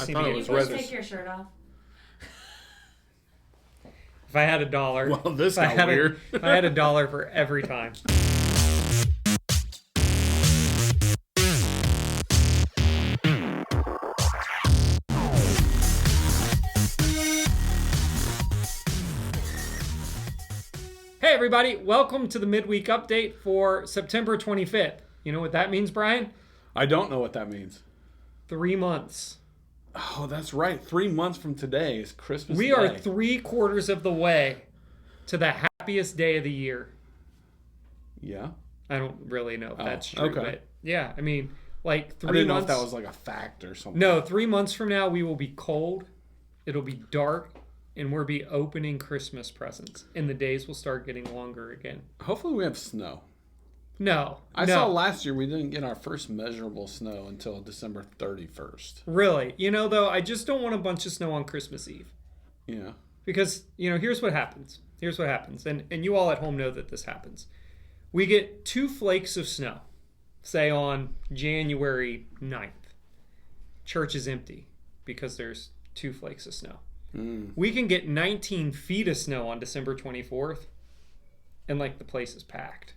I See thought me it was get- red. Just take your shirt off. If I had $1, Well, this if I got had weird. if I had $1 for every time. Hey everybody, welcome to the midweek update for September 25th. You know what that means, Brian? I don't know what that means. 3 months. Oh, that's right. 3 months from today is Christmas We Day. are 3/4 of the way to the happiest day of the year. Yeah. I don't really know if that's true, okay. but yeah, I mean, like I 3 didn't know months. if that was like a fact or something. No, 3 months from now we will be cold. It'll be dark, and we'll be opening Christmas presents, and the days will start getting longer again. Hopefully we have snow. No, I no. saw last year we didn't get our first measurable snow until December 31st. Really, though, I just don't want a bunch of snow on Christmas Eve. Yeah. Because, here's what happens. Here's what happens. And you all at home know that this happens. We get 2 flakes of snow, say on January 9th. Church is empty because there's 2 flakes of snow. We can get 19 feet of snow on December 24th, and the place is packed.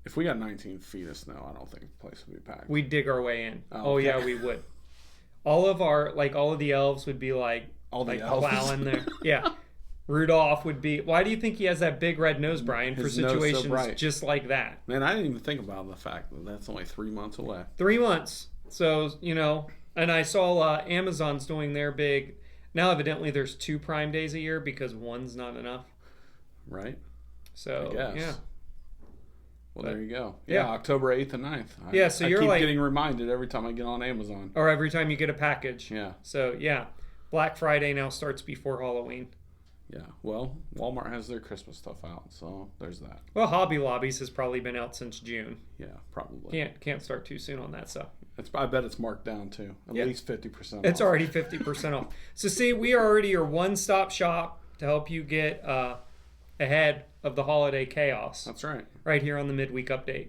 If we got 19 feet of snow, I don't think the place would be packed. We'd dig our way in. Oh, Oh okay. yeah, we would. All of the elves would be All the elves? plowing there. Yeah. Rudolph would be. Why do you think he has that big red nose, Brian, for His nose so situations bright. just like that? Man, I didn't even think about the fact that that's only 3 months away. 3 months. So, and I saw Amazon's doing their big. Now, evidently, there's 2 Prime Days a year because one's not enough. Right? So, I guess. yeah. Well, there you go. Yeah. Yeah, October 8th and 9th. So I you're keep like- getting reminded every time I get on Amazon. Or every time you get a package. Yeah. So, yeah. Black Friday now starts before Halloween. Yeah. Well, Walmart has their Christmas stuff out, so there's that. Well, Hobby Lobby's has probably been out since June. Yeah, probably. Can't start too soon on that stuff. I bet it's marked down too. At Yeah. least 50%. It's off. already 50% off. So see, we are already your one-stop shop to help you get ahead of the holiday chaos That's right. right here on the Midweek Update.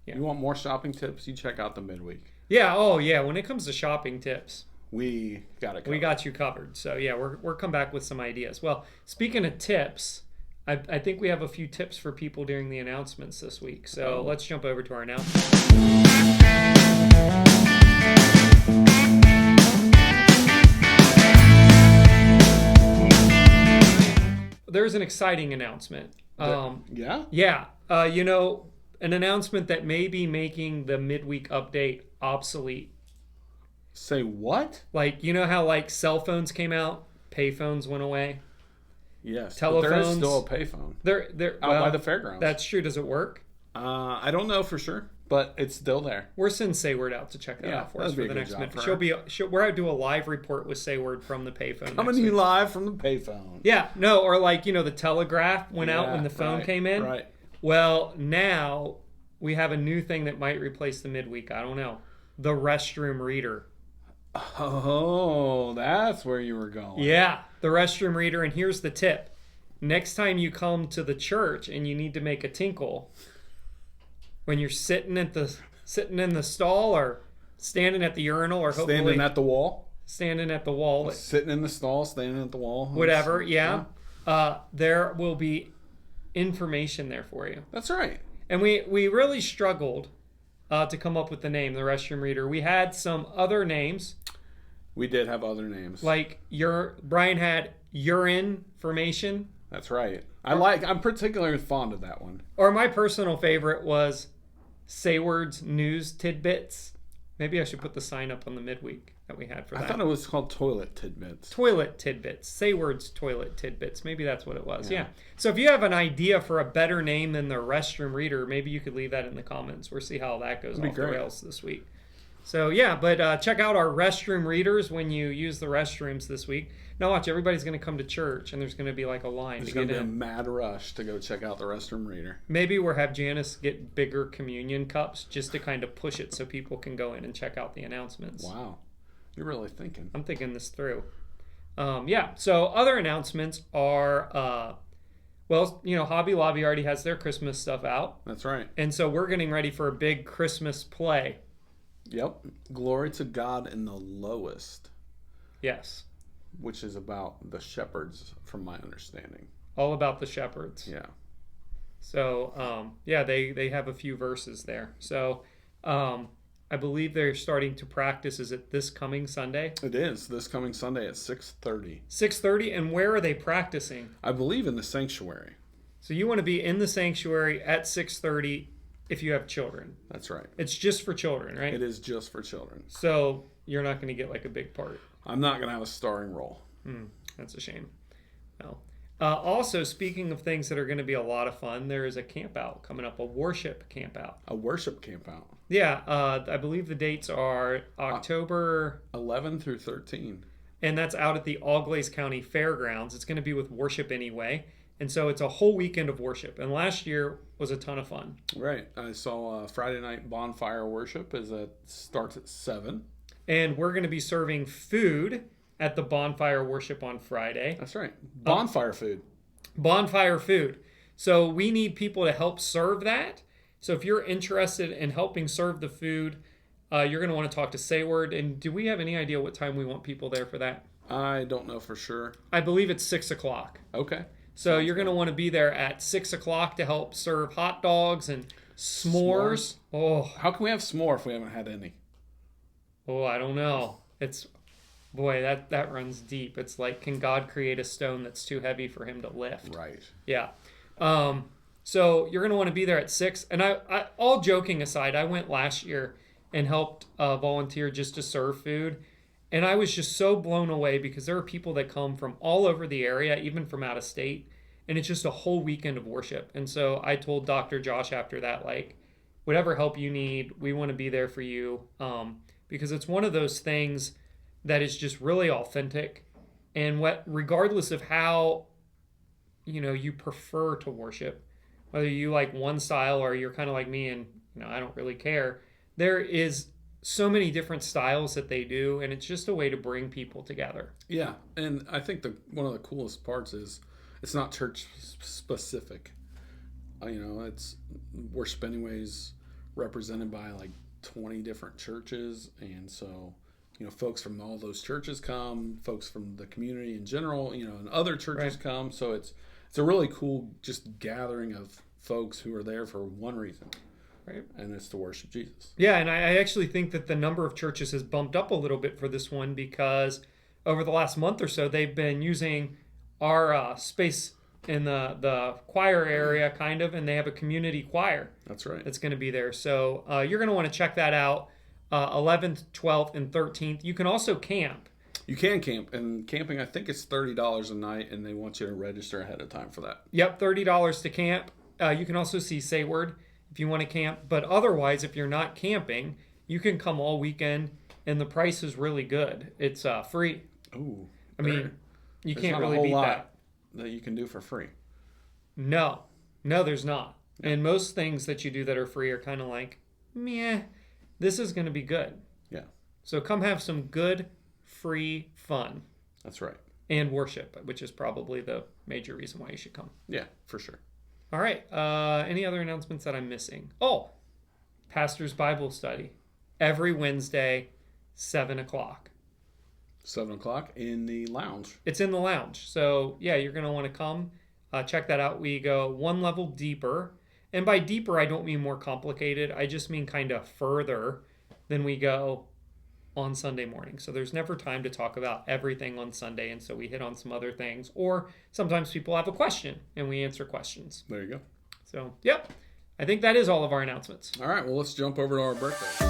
Yeah. You want more shopping tips? You check out the midweek. Yeah, oh yeah, when it comes to shopping tips, We got it covered. we got you covered. So yeah, we're come back with some ideas. Well, speaking of tips, I think we have a few tips for people during the announcements this week. So let's jump over to our announcements. There's an exciting announcement. Yeah? Yeah, an announcement that may be making the midweek update obsolete. Say what? How cell phones came out, payphones went away. Yes. But there is Telephones. still a payphone. They're Out by the fairgrounds. That's true. Does it work? I don't know for sure, but it's still there. We're sending Sayward out to check that Yeah, out for us that'd be for a the good next job minute. for We're going to do a live report with Sayward from the payphone. Coming next to you week. live from the payphone. Yeah, no, or the telegraph went out Yeah, when the phone right, came in. Right. Well, now we have a new thing that might replace the midweek. I don't know. The restroom reader. Oh, that's where you were going. Yeah, the restroom reader. And here's the tip. Next time you come to the church and you need to make a tinkle, when you're sitting in the stall or standing at the urinal or hopefully Standing at the wall. standing at the wall, Sitting in the stall, standing at the wall. whatever, yeah. There will be information there for you. That's right. And we really struggled to come up with the name, the restroom reader. We had some other names, We did have other names. like Brian had urine formation, That's right. I'm particularly fond of that one. or my personal favorite was Sayward's News Tidbits. Maybe I should put the sign up on the midweek that we had for I that. thought it was called Toilet Tidbits. Toilet Tidbits. Sayward's Toilet Tidbits. Maybe that's what it was. Yeah. Yeah. So if you have an idea for a better name than the restroom reader, maybe you could leave that in the comments. We'll see how that goes That'd off be the great. rails this week. So yeah, but check out our restroom readers when you use the restrooms this week. Now watch, everybody's going to come to church and there's going to be like a line There's to going get to be a in. mad rush to go check out the restroom reader. Maybe we'll have Janice get bigger communion cups just to kind of push it so people can go in and check out the announcements. Wow. You're really thinking. I'm thinking this through. Yeah, so other announcements are, Hobby Lobby already has their Christmas stuff out. That's right. And so we're getting ready for a big Christmas play. Yep. Glory to God in the lowest. Yes. which is about the shepherds, from my understanding. All about the shepherds. Yeah. So, they have a few verses there. So, I believe they're starting to practice. Is it this coming Sunday? It is this coming Sunday at 6:30. 6:30. And where are they practicing? I believe in the sanctuary. So you want to be in the sanctuary at 6:30 if you have children. That's right. It's just for children, right? It is just for children. So you're not going to get like a big part. I'm not going to have a starring role. That's a shame. No. Also, speaking of things that are going to be a lot of fun, there is a camp out coming up, a worship camp out. A worship camp out. Yeah, I believe the dates are October 11 through 13. And that's out at the Auglaize County Fairgrounds. It's going to be with worship anyway. And so it's a whole weekend of worship. And last year was a ton of fun. Right. I saw Friday night bonfire worship starts at 7. And we're going to be serving food at the bonfire worship on Friday. That's right. Bonfire food. Bonfire food. So we need people to help serve that. So if you're interested in helping serve the food, you're going to want to talk to Sayward. And do we have any idea what time we want people there for that? I don't know for sure. I believe it's 6 o'clock. Okay. So you're going to want to be there at 6 o'clock to help serve hot dogs and s'mores. Oh, How can we have s'more if we haven't had any? I don't know. Boy, that runs deep. It's like, can God create a stone that's too heavy for him to lift? Right. Yeah. So you're going to want to be there at 6. And I all joking aside, I went last year and helped volunteer just to serve food. And I was just so blown away because there are people that come from all over the area, even from out of state. And it's just a whole weekend of worship. And so I told Dr. Josh after that, like, whatever help you need, we want to be there for you. Because it's one of those things that is just really authentic. And regardless of how, you prefer to worship, whether you like one style or you're kind of like me and, I don't really care, there is so many different styles that they do, and it's just a way to bring people together. Yeah, and I think one of the coolest parts is it's not church specific. It's worship anyways represented by like 20 different churches, and so folks from all those churches come, folks from the community in general, and other churches come. So it's a really cool just gathering of folks who are there for one reason. Right. And it's to worship Jesus. Yeah, and I actually think that the number of churches has bumped up a little bit for this one because over the last month or so, they've been using our space in the choir area, kind of, and they have a community choir. That's right. That's going to be there. So you're going to want to check that out, 11th, 12th, and 13th. You can also camp. You can camp, and camping, I think it's $30 a night, and they want you to register ahead of time for that. Yep, $30 to camp. You can also see Sayward if you want to camp. But otherwise, if you're not camping, you can come all weekend, and the price is really good. It's free. Ooh. I mean, you There's can't not really a whole beat lot that you can do for free. No, there's not. Yeah. And most things that you do that are free are kind of like, meh, this is going to be good. Yeah. So come have some good, free fun. That's right. And worship, which is probably the major reason why you should come. Yeah, for sure. All right. Any other announcements that I'm missing? Oh, Pastor's Bible Study. Every Wednesday, 7 o'clock. 7 o'clock in the lounge. It's in the lounge. So, yeah, you're going to want to come. Check that out. We go one level deeper. And by deeper, I don't mean more complicated. I just mean kind of further than we go on Sunday morning. So there's never time to talk about everything on Sunday. And so we hit on some other things. Or sometimes people have a question and we answer questions. There you go. So, yep. I think that is all of our announcements. All right. Well, let's jump over to our birthday.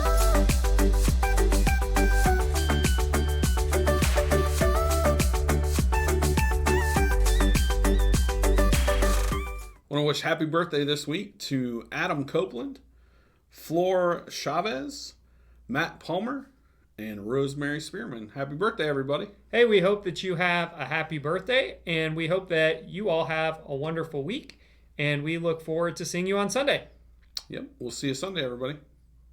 I want to wish happy birthday this week to Adam Copeland, Flor Chavez, Matt Palmer, and Rosemary Spearman. Happy birthday, everybody. Hey, we hope that you have a happy birthday, and we hope that you all have a wonderful week, and we look forward to seeing you on Sunday. Yep. We'll see you Sunday, everybody.